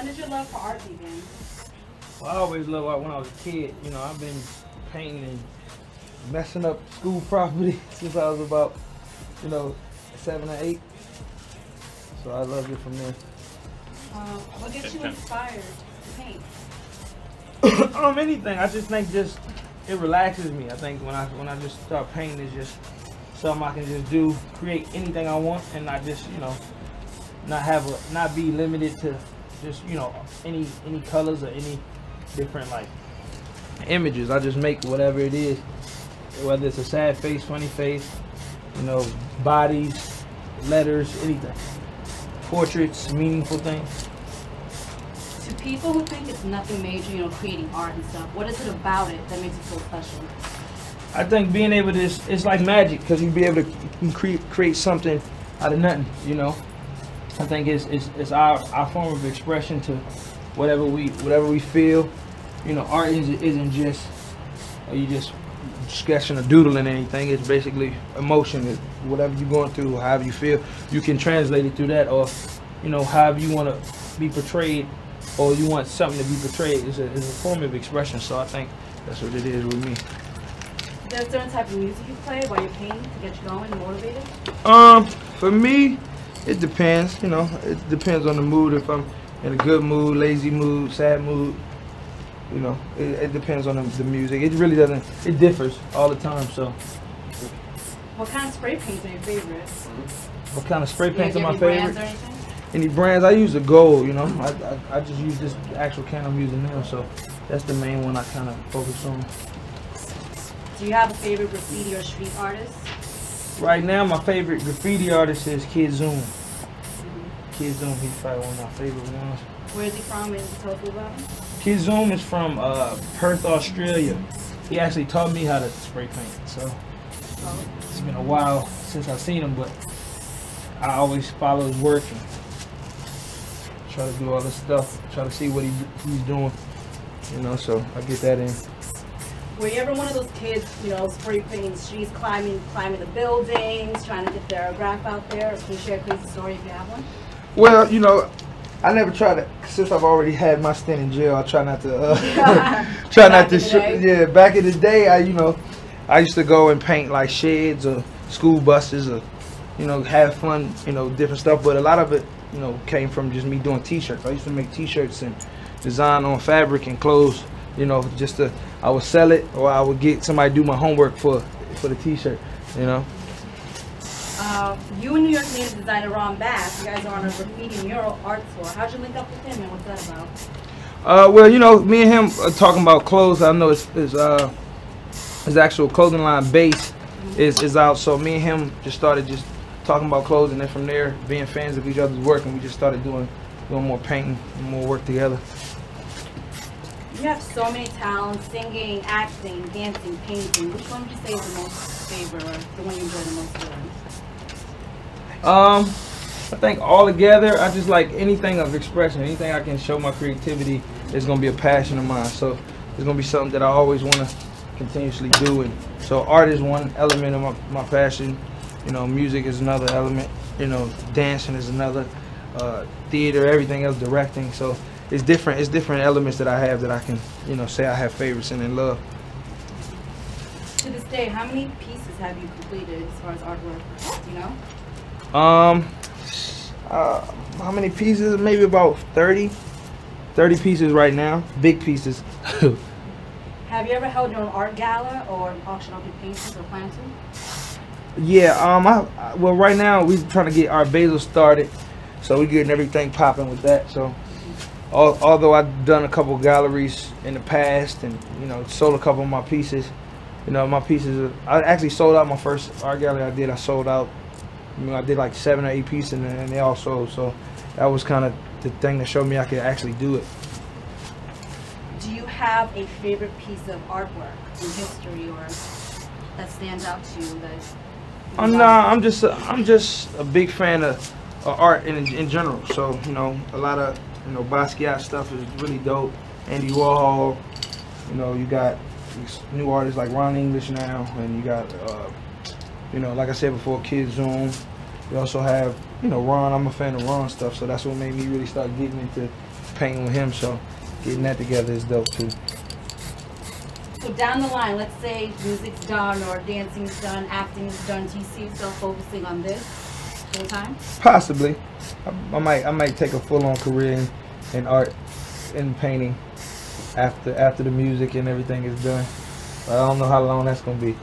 When did your love for art begin? Well, I always loved art when I was a kid. You know, I've been painting and messing up school property since I was about, 7 or 8. So I loved it from there. What gets you inspired to paint? Anything. I just think it relaxes me. I think when I just start painting, it's just something I can just do, create anything I want, and not just not be limited to just any colors or any different like images. I just make whatever it is, whether it's a sad face, funny face, bodies, letters, anything, portraits, meaningful things. To people who think it's nothing major, creating art and stuff, what is it about it that makes it so special? I think being able to, it's like magic, because you be able to create something out of nothing, I think it's our form of expression to whatever we feel. Art isn't just you just sketching or doodling anything. It's basically emotion. It's whatever you're going through, however you feel, you can translate it through that, or however you want to be portrayed, or you want something to be portrayed. It's a form of expression. So I think that's what it is with me. Is there a certain type of music you play while you're painting to get you going and motivated? For me, it depends. It depends on the mood. If I'm in a good mood, lazy mood, sad mood, it depends on the music. It really doesn't. It differs all the time. So. What kind of spray paints are your favorite? What kind of spray paints are my favorite? favorite? Any brands? I use the gold. I just use this actual can I'm using now. So that's the main one I kind of focus on. Do you have a favorite graffiti or street artist? Right now, my favorite graffiti artist is Kid Zoom. Kid Zoom, he's probably one of my favorite ones. Where is he from? Is he tell us about him? Kid Zoom is from Perth, Australia. He actually taught me how to spray paint. So it's been a while since I've seen him, but I always follow his work and try to do all this stuff. Try to see what he's doing. So I get that in. Were you ever one of those kids, spray painting streets, climbing the buildings, trying to get their graph out there? Or can you share a crazy story if you have one? Well, I never try to, since I've already had my stint in jail, I try not to, yeah, back in the day, I used to go and paint like sheds or school buses or, have fun, different stuff. But a lot of it, came from just me doing t-shirts. I used to make t-shirts and design on fabric and clothes, I would sell it, or I would get somebody to do my homework for the t-shirt, You and New York native designer Ron Bass, you guys are on a graffiti mural art tour. How'd you link up with him and what's that about? Well, me and him are talking about clothes. I know his actual clothing line base is out, so me and him just started talking about clothes, and then from there, being fans of each other's work, and we just started doing more painting and more work together. You have so many talents: singing, acting, dancing, painting. Which one would you say is the most favorite, or the one you enjoy the most doing? I think all together, I just like anything of expression. Anything I can show my creativity is gonna be a passion of mine. So it's gonna be something that I always want to continuously do. And so art is one element of my passion. Music is another element. Dancing is another. Theater, everything else, directing. So it's different elements that I have that I can, say I have favorites in and love. To this day, how many pieces have you completed as far as artwork? Do you know? How many pieces? Maybe about 30 pieces right now. Big pieces. Have you ever held your own art gala or auction off your paintings or plan to? Yeah. Well, right now we're trying to get our basil started, so we're getting everything popping with that. So. Although I've done a couple galleries in the past and sold a couple of my pieces, I actually sold out my first art gallery I did. I sold out. I did like 7 or 8 pieces and they all sold. So that was kind of the thing that showed me I could actually do it. Do you have a favorite piece of artwork in history or that stands out to you? No, I'm just a big fan of art in general. So a lot of Basquiat stuff is really dope. Andy Warhol, you got these new artists like Ron English now, and you got, like I said before, Kid Zoom. You also have, Ron. I'm a fan of Ron stuff, so that's what made me really start getting into painting with him, so getting that together is dope too. So down the line, let's say music's done or dancing's done, acting is done. Do you see yourself focusing on this full time? Possibly. I might take a full-on career in art, in painting, after the music and everything is done. But I don't know how long that's gonna be.